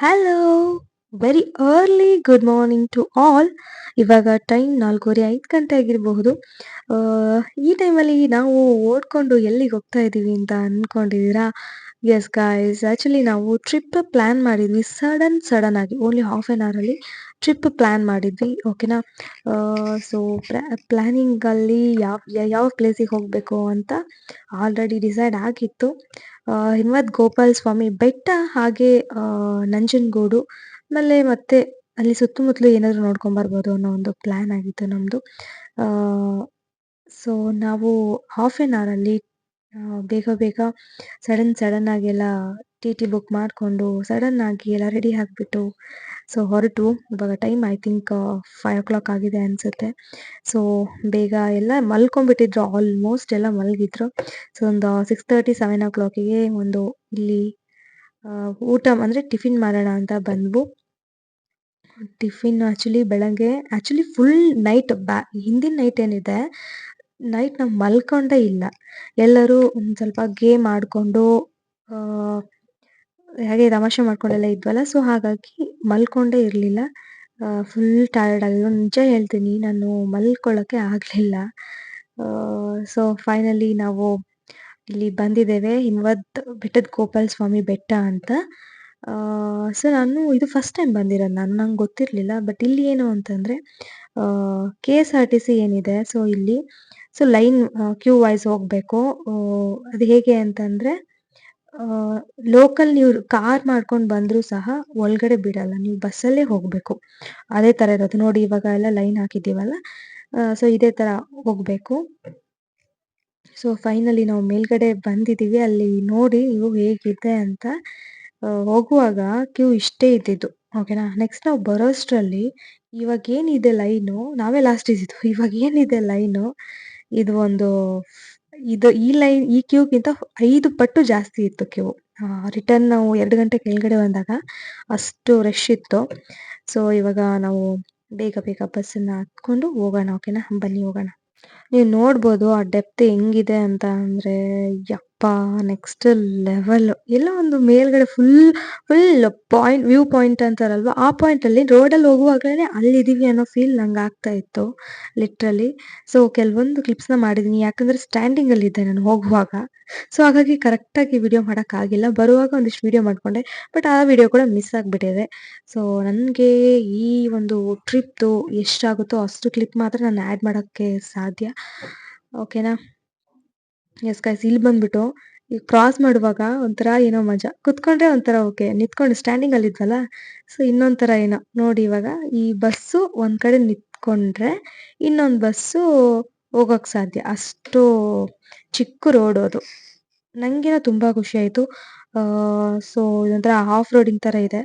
Hello! Very early good morning to all. ಇವಾಗ time 4:30, 5 ಗಂಟೆ ಆಗಿರಬಹುದು. ಈ ಟೈಮಲ್ಲಿ ನಾವು ಓಡ್ಕೊಂಡು ಎಲ್ಲಿಗೆ ಹೋಗ್ತಾ ಇದ್ದೀವಿ ಅಂತ ಅಂದ್ಕೊಂಡಿದ್ದೀರಾ? ಯೆಸ್ ಗಾಯ್ಸ್, ಆ್ಯಕ್ಚುಲಿ ನಾವು ಟ್ರಿಪ್ ಪ್ಲ್ಯಾನ್ ಮಾಡಿದ್ವಿ. ಸಡನ್ ಆಗಿ ಓನ್ಲಿ ಹಾಫ್ ಆನ್ ಅವರಲ್ಲಿ ಟ್ರಿಪ್ ಪ್ಲ್ಯಾನ್ ಮಾಡಿದ್ವಿ. ಓಕೆನಾ? ಸೊ ಪ್ಲ್ಯಾನಿಂಗಲ್ಲಿ ಯಾವ ಪ್ಲೇಸಿಗೆ ಹೋಗಬೇಕು ಅಂತ ಆಲ್ರೆಡಿ ಡಿಸೈಡ್ ಆಗಿತ್ತು. ಹಿಮವದ್ ಗೋಪಾಲ ಸ್ವಾಮಿ ಬೆಟ್ಟ, ಹಾಗೆ ನಂಜನಗೂಡು, ಆಮೇಲೆ ಮತ್ತೆ ಅಲ್ಲಿ ಸುತ್ತಮುತ್ತಲು ಏನಾದರೂ ನೋಡ್ಕೊಂಬರ್ಬೋದು ಅನ್ನೋ ಒಂದು ಪ್ಲ್ಯಾನ್ ಆಗಿತ್ತು ನಮ್ಮದು. ಸೊ ನಾವು ಹಾಫ್ ಆನ್ ಅವರಲ್ಲಿ ಬೇಗ ಸಡನ್ ಆಗಿ ಎಲ್ಲ ಟಿ ಬುಕ್ ಮಾಡಿಕೊಂಡು ಸಡನ್ನಾಗಿ ಎಲ್ಲ ರೆಡಿ ಆಗಿಬಿಟ್ಟು ಸೊ ಹೊರಟು. ಇವಾಗ ಟೈಮ್ ಐ ಥಿಂಕ್ 5 ಆಗಿದೆ ಅನಿಸುತ್ತೆ. ಸೊ ಬೇಗ ಎಲ್ಲ ಮಲ್ಕೊಂಡ್ಬಿಟ್ಟಿದ್ರು, ಆಲ್ಮೋಸ್ಟ್ ಎಲ್ಲ ಮಲಗಿದ್ರು. ಸೊ ಒಂದು 6:30, 7 ಒಂದು ಇಲ್ಲಿ ಊಟ ಅಂದರೆ ಟಿಫಿನ್ ಮಾಡೋಣ ಅಂತ ಬಂದ್ವು. ಟಿಫಿನ್ ಬೆಳಗ್ಗೆ ಫುಲ್ ನೈಟ್ ಹಿಂದಿನ ನೈಟ್ ಏನಿದೆ, ನೈಟ್ ನಾವು ಮಲ್ಕೊಂಡೇ ಇಲ್ಲ. ಎಲ್ಲರೂ ಒಂದು ಸ್ವಲ್ಪ ಗೇಮ್ ಆಡಿಕೊಂಡು ಹಾಗೆ ತಮಾಷೆ ಮಾಡ್ಕೊಂಡೆಲ್ಲ ಇದ್ವಲ್ಲ, ಸೊ ಹಾಗಾಗಿ ಮಲ್ಕೊಂಡೇ ಇರಲಿಲ್ಲ. ಫುಲ್ ಟಯರ್ಡ್ ಆಗಿದ್ವು. ನಿಜ ಹೇಳ್ತೀನಿ, ನಾನು ಮಲ್ಕೊಳ್ಳೋಕ್ಕೆ ಆಗಲಿಲ್ಲ. ಸೊ ಫೈನಲಿ ನಾವು ಇಲ್ಲಿ ಬಂದಿದ್ದೇವೆ, ಹಿಮವದ್ ಬೆಟ್ಟದ ಗೋಪಾಲ ಸ್ವಾಮಿ ಬೆಟ್ಟ ಅಂತ. ಸೊ ನಾನು ಇದು ಫಸ್ಟ್ ಟೈಮ್ ಬಂದಿರೋದು, ನಂಗೆ ಗೊತ್ತಿರಲಿಲ್ಲ. ಬಟ್ ಇಲ್ಲಿ ಏನು ಅಂತಂದರೆ, KSRTC ಏನಿದೆ, ಸೊ ಇಲ್ಲಿ ಲೈನ್ ಕ್ಯೂ ವೈಸ್ ಹೋಗಬೇಕು. ಅದು ಹೇಗೆ ಅಂತಂದರೆ, ಲೋಕಲ್ ನೀವು ಕಾರ್ ಮಾಡ್ಕೊಂಡು ಬಂದರೂ ಸಹ ಒಳಗಡೆ ಬಿಡಲ್ಲ, ನೀವು ಬಸ್ಸಲ್ಲೇ ಹೋಗಬೇಕು. ಅದೇ ಥರ ಇರೋದು ನೋಡಿ, ಇವಾಗ ಎಲ್ಲ ಲೈನ್ ಹಾಕಿದ್ದೀವಲ್ಲ, ಸೊ ಇದೇ ಥರ ಹೋಗಬೇಕು. ಸೊ ಫೈನಲಿ ನಾವು ಮೇಲ್ಗಡೆ ಬಂದಿದ್ದೀವಿ. ಅಲ್ಲಿ ನೋಡಿ ನೀವು ಹೇಗಿದೆ ಅಂತ. ಹೋಗುವಾಗ ಕ್ಯೂ ಇಷ್ಟೇ ಇದ್ದಿದ್ದು, ಓಕೆನಾ? ನೆಕ್ಸ್ಟ್ ನಾವು ಬರೋಷ್ಟರಲ್ಲಿ ಇವಾಗೇನಿದೆ ಲೈನು, ನಾವೇ ಲಾಸ್ಟ್ ಇದ್ದಿದ್ದು. ಇವಾಗೇನಿದೆ ಲೈನು, ಇದು ಒಂದು ಈ ಕ್ಯೂಗಿಂತ 5 ಪಟ್ಟು ಜಾಸ್ತಿ ಇತ್ತು ಕ್ಯೂ. ರಿಟರ್ನ್ ನಾವು 2 ಗಂಟೆ ಕೆಳಗಡೆ ಬಂದಾಗ ಅಷ್ಟು ರಶ್ ಇತ್ತು. ಸೊ ಇವಾಗ ನಾವು ಬೇಗ ಬಸ್ಸನ್ನು ಹತ್ಕೊಂಡು ಹೋಗೋಣ, ಓಕೆನಾ? ಬನ್ನಿ ಹೋಗೋಣ. ನೀವು ನೋಡ್ಬೋದು ಆ ಡೆಪ್ತ್ ಹೆಂಗಿದೆ ಅಂತ ಅಂದರೆ, ಯಪ್ಪಾ ನೆಕ್ಸ್ಟ್ ಲೆವೆಲ್. ಎಲ್ಲ ಒಂದು ಮೇಲ್ಗಡೆ ಫುಲ್ ವ್ಯೂ ಪಾಯಿಂಟ್ ಅಂತಾರಲ್ವ, ಆ ಪಾಯಿಂಟಲ್ಲಿ ರೋಡಲ್ಲಿ ಹೋಗುವಾಗಲೇ ಅಲ್ಲಿದ್ದೀವಿ ಅನ್ನೋ ಫೀಲ್ ನಂಗೆ ಆಗ್ತಾ ಇತ್ತು ಲಿಟ್ರಲಿ. ಸೊ ಕೆಲವೊಂದು ಕ್ಲಿಪ್ಸ್ನ ಮಾಡಿದ್ದೀನಿ, ಯಾಕಂದರೆ ಸ್ಟ್ಯಾಂಡಿಂಗಲ್ಲಿದ್ದೆ ನಾನು ಹೋಗುವಾಗ. ಸೊ ಹಾಗಾಗಿ ಕರೆಕ್ಟಾಗಿ ವಿಡಿಯೋ ಮಾಡೋಕ್ಕಾಗಿಲ್ಲ. ಬರುವಾಗ ಒಂದಿಷ್ಟು ವಿಡಿಯೋ ಮಾಡಿಕೊಂಡೆ, ಬಟ್ ಆ ವಿಡಿಯೋ ಕೂಡ ಮಿಸ್ ಆಗಿಬಿಟ್ಟಿದೆ. ಸೊ ನನಗೆ ಈ ಒಂದು ಟ್ರಿಪ್ದು ಎಷ್ಟಾಗುತ್ತೋ ಅಷ್ಟು ಕ್ಲಿಪ್ ಮಾತ್ರ ನಾನು ಆ್ಯಡ್ ಮಾಡೋಕ್ಕೆ ಸಾಧ್ಯ, ಓಕೆನಾ? ಎಸ್ ಗೈಸ್, ಇಲ್ಲಿ ಬಂದ್ಬಿಟ್ಟು ಈ ಕ್ರಾಸ್ ಮಾಡುವಾಗ ಒಂಥರ ಏನೋ ಮಜಾ. ಕುತ್ಕೊಂಡ್ರೆ ಒಂಥರ ಓಕೆ, ನಿಂತ್ಕೊಂಡು ಸ್ಟ್ಯಾಂಡಿಂಗಲ್ಲಿದ್ವಲ್ಲ, ಸೊ ಇನ್ನೊಂಥರ ಏನೋ. ನೋಡಿ ಇವಾಗ ಈ ಬಸ್ಸು ಒಂದು ಕಡೆ ನಿಂತ್ಕೊಂಡ್ರೆ ಇನ್ನೊಂದು ಬಸ್ಸು ಹೋಗೋಕ್ಕೆ ಸಾಧ್ಯ, ಅಷ್ಟು ಚಿಕ್ಕ ರೋಡು ಅದು. ನನಗೇನೋ ತುಂಬ ಖುಷಿ ಆಯಿತು. ಸೊ ಇದೊಂಥರ ಆಫ್ ರೋಡಿಂಗ್ ಥರ ಇದೆ.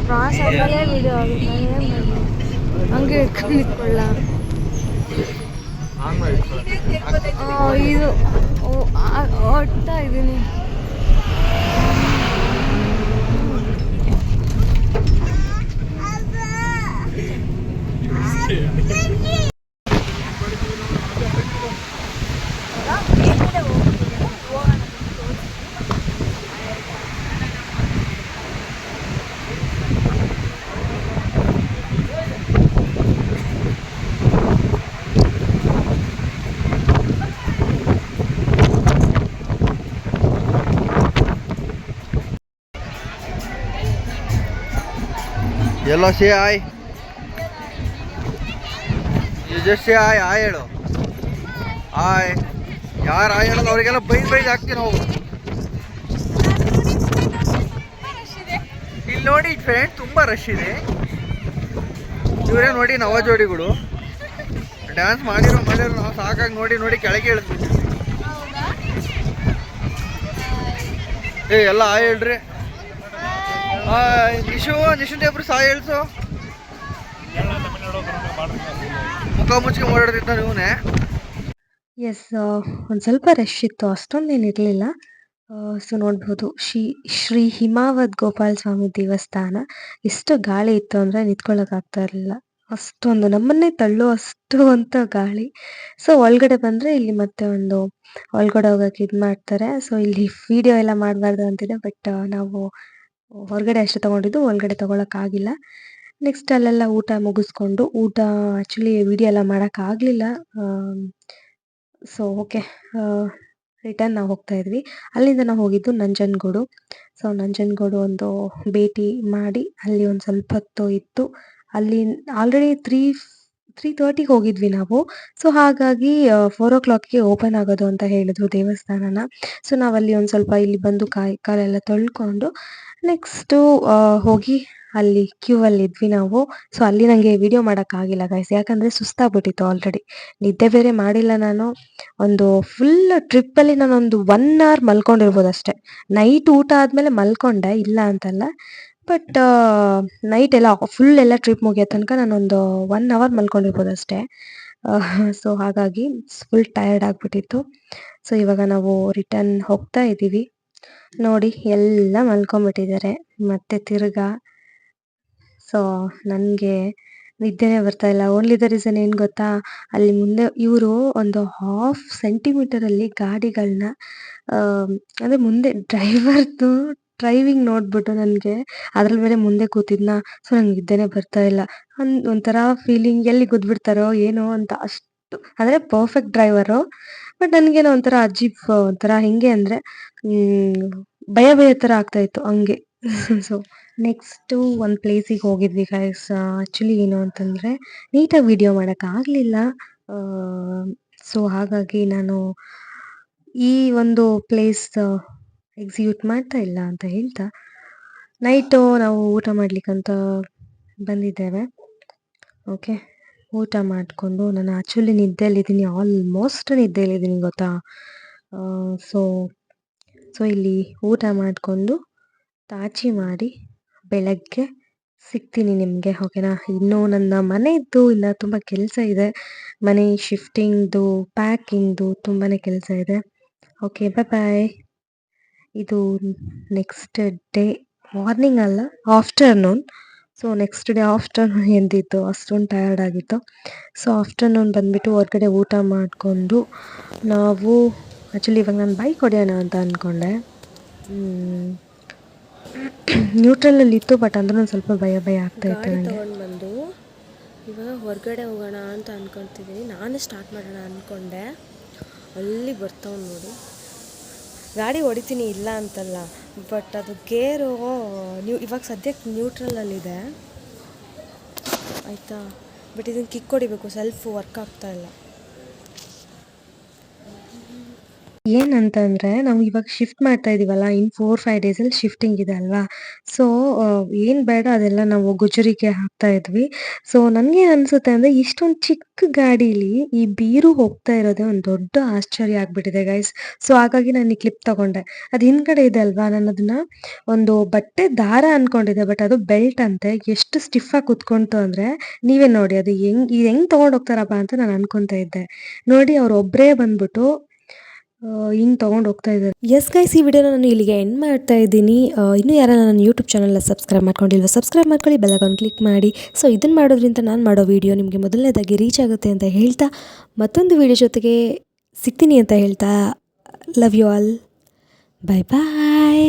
ಕ್ರಾಸ್ ಆದಮೇಲೆ ವಿಡಿಯೋ ಆಗುತ್ತೆ, ನಾನು ಏನು ಮಾಡಲಿ, ಹಂಗೆ ಇಟ್ಕೊಂಡು ನಿಂತ್ಕೊಳ್ಳ. ಇದು ಹೊಡ್ತಾ ಇದ್ದೀನಿ. Yellow say I. You just say I ಹೇಳು. I. ಯಾರು I ಹೇಳೋದು ಅವರಿಗೆಲ್ಲ ಬೈದು ಹಾಕ್ತೀನಿ ಹೋಗು. ಇಲ್ಲಿ ನೋಡಿ ಫ್ರೆಂಡ್, ತುಂಬ ರಶ್ ಇದೆ. ಇವರೇ ನೋಡಿ ನವ ಜೋಡಿಗಳು ಡ್ಯಾನ್ಸ್ ಮಾಡಿರೋ ನಾವು ಸಾಕಾಗಿ ನೋಡಿ ಕೆಳಗೆ ಇಳಿಸ್ತೀವಿ. ಎಲ್ಲ ಆಯ್ ಹೇಳ್ರಿ. ನಿಶು ದೇಬ್ರು ಸಾಯ್ ಹೇಳ್ಸು. ಮುಖ ಮುಚ್ಚಿಗೆ ಓಡಾಡ್ತಿದ್ದ ಇವನೇ. ಎಸ್, ಒಂದು ಸ್ವಲ್ಪ ರಶ್ ಇತ್ತು, ಅಷ್ಟೊಂದೇನಿರಲಿಲ್ಲ. ಸೊ ನೋಡ್ಬೋದು ಶ್ರೀ ಹಿಮವದ್ ಗೋಪಾಲ ಸ್ವಾಮಿ ದೇವಸ್ಥಾನ. ಎಷ್ಟು ಗಾಳಿ ಇತ್ತು ಅಂದರೆ ನಿಂತ್ಕೊಳ್ಳೋಕ್ಕಾಗ್ತಾ ಇರಲಿಲ್ಲ. ಅಷ್ಟೊಂದು ನಮ್ಮನ್ನೇ ತಳ್ಳೋ ಅಷ್ಟು ಅಂತ ಗಾಳಿ. ಸೊ ಒಳಗಡೆ ಬಂದರೆ ಇಲ್ಲಿ ಮತ್ತೆ ಒಂದು ಒಳಗಡೆ ಹೋಗೋಕೆ ಇದು ಮಾಡ್ತಾರೆ. ಸೊ ಇಲ್ಲಿ ವಿಡಿಯೋ ಎಲ್ಲ ಮಾಡಬಾರ್ದು ಅಂತಿದೆ. ಬಟ್ ನಾವು ಹೊರಗಡೆ ಅಷ್ಟೇ ತೊಗೊಂಡಿದ್ದು, ಒಳಗಡೆ ತೊಗೊಳಕ್ಕಾಗಿಲ್ಲ. ನೆಕ್ಸ್ಟ್ ಅಲ್ಲೆಲ್ಲ ಊಟ ಮುಗಿಸ್ಕೊಂಡು, ಆ್ಯಕ್ಚುಲಿ ವಿಡಿಯೋ ಎಲ್ಲ ಮಾಡೋಕ್ಕಾಗಲಿಲ್ಲ. ಸೊ ಓಕೆ, ರಿಟರ್ನ್ ನಾವು ಹೋಗ್ತಾ ಇದ್ವಿ. ಅಲ್ಲಿಂದ ನಾವು ಹೋಗಿದ್ದು ನಂಜನಗೂಡು. ಸೊ ನಂಜನಗೂಡು ಒಂದು ಭೇಟಿ ಮಾಡಿ ಅಲ್ಲಿ ಒಂದು ಸ್ವಲ್ಪ ಹೊತ್ತು ಇದ್ದು, ಅಲ್ಲಿ ಆಲ್ರೆಡಿ 3:30ಗೆ ಹೋಗಿದ್ವಿ ನಾವು. ಸೊ ಹಾಗಾಗಿ 4:00ಗೆ ಓಪನ್ ಆಗೋದು ಅಂತ ಹೇಳಿದ್ರು ದೇವಸ್ಥಾನನ. ಸೊ ನಾವಲ್ಲಿ ಒಂದು ಸ್ವಲ್ಪ ಇಲ್ಲಿ ಬಂದು ಕಾಲೆಲ್ಲ ತೊಳ್ಕೊಂಡು ನೆಕ್ಸ್ಟು ಹೋಗಿ ಅಲ್ಲಿ ಕ್ಯೂ ಅಲ್ಲಿ ಇದ್ವಿ ನಾವು. ಸೊ ಅಲ್ಲಿ ನನಗೆ ವಿಡಿಯೋ ಮಾಡೋಕ್ಕಾಗಿಲ್ಲ ಗೈಸ್, ಯಾಕಂದರೆ ಸುಸ್ತಾಗ್ಬಿಟ್ಟಿತ್ತು ಆಲ್ರೆಡಿ. ನಿದ್ದೆ ಬೇರೆ ಮಾಡಿಲ್ಲ ನಾನು. ಒಂದು ಫುಲ್ ಟ್ರಿಪ್ಪಲ್ಲಿ ನಾನೊಂದು 1 ಅವರ್ ಮಲ್ಕೊಂಡಿರ್ಬೋದು ಅಷ್ಟೇ. ನೈಟ್ ಊಟ ಆದಮೇಲೆ ಮಲ್ಕೊಂಡೆ, ಇಲ್ಲ ಅಂತಲ್ಲ. ಬಟ್ ನೈಟ್ ಎಲ್ಲ ಫುಲ್ ಎಲ್ಲ ಟ್ರಿಪ್ ಮುಗಿಯೋ ತನಕ ನಾನೊಂದು 1 ಅವರ್ ಮಲ್ಕೊಂಡಿರ್ಬೋದು ಅಷ್ಟೇ. ಸೊ ಹಾಗಾಗಿ ಫುಲ್ ಟಯರ್ಡ್ ಆಗಿಬಿಟ್ಟಿತ್ತು. ಸೊ ಇವಾಗ ನಾವು ರಿಟರ್ನ್ ಹೋಗ್ತಾ ಇದ್ದೀವಿ. ನೋಡಿ ಎಲ್ಲ ಮಲ್ಕೊಂಬಿಟ್ಟಿದ್ದಾರೆ ಮತ್ತೆ ತಿರ್ಗಾ. ಸೊ ನನಗೆ ನಿದ್ದೆನೇ ಬರ್ತಾ ಇಲ್ಲ. ಓನ್ಲಿ ದ ರೀಸನ್ ಏನು ಗೊತ್ತಾ, ಅಲ್ಲಿ ಮುಂದೆ ಇವರು ಒಂದು 1/2 ಸೆಂಟಿಮೀಟರಲ್ಲಿ ಗಾಡಿಗಳನ್ನ ಅಂದರೆ ಮುಂದೆ ಡ್ರೈವಿಂಗ್ ನೋಡಿಬಿಟ್ಟು ನನಗೆ, ಅದ್ರಲ್ಲಿ ಬೇರೆ ಮುಂದೆ ಕೂತಿದ್ನ. ಸೊ ನಂಗೆ ನಿದ್ದೆನೇ ಬರ್ತಾ ಇಲ್ಲ. ಒಂಥರ ಫೀಲಿಂಗ್, ಎಲ್ಲಿ ಗುದ್ಬಿಡ್ತಾರೋ ಏನೋ ಅಂತ. ಅಷ್ಟು ಅಂದರೆ ಪರ್ಫೆಕ್ಟ್ ಡ್ರೈವರು. ಬಟ್ ನನಗೇನೋ ಒಂಥರ ಅಜೀಬ್, ಒಂಥರ ಹೆಂಗೆ ಅಂದರೆ ಭಯ ಥರ ಆಗ್ತಾಯಿತ್ತು ಹಂಗೆ. ಸೊ ನೆಕ್ಸ್ಟು ಒಂದು ಪ್ಲೇಸಿಗೆ ಹೋಗಿದ್ವಿ ಗೈಸ್. ಆ್ಯಕ್ಚುಲಿ ಏನು ಅಂತಂದರೆ ನೀಟಾಗಿ ವಿಡಿಯೋ ಮಾಡೋಕ್ಕಾಗಲಿಲ್ಲ. ಸೊ ಹಾಗಾಗಿ ನಾನು ಈ ಒಂದು ಪ್ಲೇಸ್ ಎಕ್ಸಿಕ್ಯೂಟ್ ಮಾಡ್ತಾ ಇಲ್ಲ ಅಂತ ಹೇಳ್ತಾ, ನೈಟು ನಾವು ಊಟ ಮಾಡಲಿಕ್ಕಂತ ಬಂದಿದ್ದೇವೆ. ಓಕೆ, ಊಟ ಮಾಡಿಕೊಂಡು ನಾನು ಆ್ಯಕ್ಚುಲಿ ನಿದ್ದೆಯಲ್ಲಿದ್ದೀನಿ, ಆಲ್ಮೋಸ್ಟ್ ನಿದ್ದೆಯಲ್ಲಿದ್ದೀನಿ ಗೊತ್ತಾ. ಸೊ ಇಲ್ಲಿ ಊಟ ಮಾಡಿಕೊಂಡು ತಾಚಿ ಮಾಡಿ ಬೆಳಗ್ಗೆ ಸಿಗ್ತೀನಿ ನಿಮಗೆ, ಓಕೆನಾ. ಇನ್ನೂ ನನ್ನ ಮನೆಯದ್ದು ಇನ್ನು ತುಂಬ ಕೆಲಸ ಇದೆ. ಮನೆ ಶಿಫ್ಟಿಂಗ್ದು, ಪ್ಯಾಕಿಂಗ್ದು ತುಂಬಾ ಕೆಲಸ ಇದೆ. Okay, bye. ಇದು ನೆಕ್ಸ್ಟ್ ಡೇ ಮಾರ್ನಿಂಗ್ ಅಲ್ಲ, afternoon. So next day afternoon ಎಂದಿತ್ತು, ಅಷ್ಟೊಂದು ಟಯರ್ಡ್ ಆಗಿತ್ತು. ಸೊ ಆಫ್ಟರ್ನೂನ್ ಬಂದುಬಿಟ್ಟು ಹೊರಗಡೆ ಊಟ ಮಾಡಿಕೊಂಡು ನಾವು ಆ್ಯಕ್ಚುಲಿ ಇವಾಗ ನಾನು ಬೈಕ್ ಹೊಡೆಯೋಣ ಅಂತ ಅಂದ್ಕೊಂಡೆ. ನ್ಯೂಟ್ರಲಲ್ಲಿತ್ತು, ಬಟ್ ಅಂದ್ರೂ ಒಂದು ಸ್ವಲ್ಪ ಭಯ ಆಗ್ತಾಯಿತ್ತು ನನಗೆ. ತೊಗೊಂಡು ಬಂದು ಇವಾಗ ಹೊರಗಡೆ ಹೋಗೋಣ ಅಂತ ಅಂದ್ಕೊತಿದ್ದೀನಿ. ನಾನೇ ಸ್ಟಾರ್ಟ್ ಮಾಡೋಣ ಅಂದ್ಕೊಂಡೆ, ಅಲ್ಲಿ ಬರ್ತಾವೆ ನೋಡಿ. ಗಾಡಿ ಹೊಡಿತೀನಿ ಇಲ್ಲ ಅಂತಲ್ಲ, ಬಟ್ ಅದು ಗೇರು ಇವಾಗ ಸದ್ಯಕ್ಕೆ ನ್ಯೂಟ್ರಲಲ್ಲಿದೆ ಆಯಿತಾ. ಬಟ್ ಇದನ್ನು ಕಿಕ್ ಹೊಡಿಬೇಕು, ಸೆಲ್ಫ್ ವರ್ಕ್ ಆಗ್ತಾಯಿಲ್ಲ. ಏನಂತಂದರೆ ನಾವು ಇವಾಗ ಶಿಫ್ಟ್ ಮಾಡ್ತಾ ಇದ್ದೀವಲ್ಲ, ಇನ್ನು 4-5 ಡೇಸಲ್ಲಿ ಶಿಫ್ಟಿಂಗ್ ಇದೆ ಅಲ್ವಾ. ಸೊ ಏನು ಬೇಡ ಅದೆಲ್ಲ ನಾವು ಗುಜರಿಗೆ ಹಾಕ್ತಾ ಇದ್ವಿ. ಸೊ ನನಗೇನು ಅನಿಸುತ್ತೆ ಅಂದರೆ, ಇಷ್ಟೊಂದು ಚಿಕ್ಕ ಗಾಡೀಲಿ ಈ ಬೀರು ಹೋಗ್ತಾ ಇರೋದೇ ಒಂದು ದೊಡ್ಡ ಆಶ್ಚರ್ಯ ಆಗಿಬಿಟ್ಟಿದೆ ಗೈಸ್. ಸೊ ಹಾಗಾಗಿ ನಾನು ಈ ಕ್ಲಿಪ್ ತೊಗೊಂಡೆ. ಅದು ಹಿಂದ್ಗಡೆ ಇದೆ ಅಲ್ವಾ, ನಾನು ಅದನ್ನು ಒಂದು ಬಟ್ಟೆ ದಾರ ಅಂದ್ಕೊಂಡಿದ್ದೆ, ಬಟ್ ಅದು ಬೆಲ್ಟ್ ಅಂತೆ. ಎಷ್ಟು ಸ್ಟಿಫಾಗಿ ಕುತ್ಕೊಂತು ಅಂದರೆ ನೀವೇ ನೋಡಿ, ಅದು ಹೆಂಗೆ ತೊಗೊಂಡು ಹೋಗ್ತಾರಪ್ಪ ಅಂತ ನಾನು ಅನ್ಕೊತಾ ಇದ್ದೆ. ನೋಡಿ ಅವ್ರು ಒಬ್ಬರೇ ಬಂದ್ಬಿಟ್ಟು ಹಿಂಗೆ ತೊಗೊಂಡು ಹೋಗ್ತಾ ಇದ್ದಾರೆ. ಎಸ್ ಗೈಸ್, ಈ ವಿಡಿಯೋನ ನಾನು ಇಲ್ಲಿಗೆ ಎಂಡ್ ಮಾಡ್ತಾ ಇದ್ದೀನಿ. ಇನ್ನೂ ಯಾರು ನನ್ನ ಯೂಟ್ಯೂಬ್ ಚಾನಲ್ನ ಸಬ್ಸ್ಕ್ರೈಬ್ ಮಾಡ್ಕೊಂಡಿಲ್ವ, ಸಬ್ಸ್ಕ್ರೈಬ್ ಮಾಡ್ಕೊಳ್ಳಿ, ಬೆಲ್ ಐಕಾನ್ ಕ್ಲಿಕ್ ಮಾಡಿ. ಸೊ ಇದನ್ನು ಮಾಡೋದ್ರಿಂದ ನಾನು ಮಾಡೋ ವಿಡಿಯೋ ನಿಮಗೆ ಮೊದಲನೇದಾಗಿ ರೀಚ್ ಆಗುತ್ತೆ ಅಂತ ಹೇಳ್ತಾ, ಮತ್ತೊಂದು ವಿಡಿಯೋ ಜೊತೆಗೆ ಸಿಗ್ತೀನಿ ಅಂತ ಹೇಳ್ತಾ, love you all, bye bye.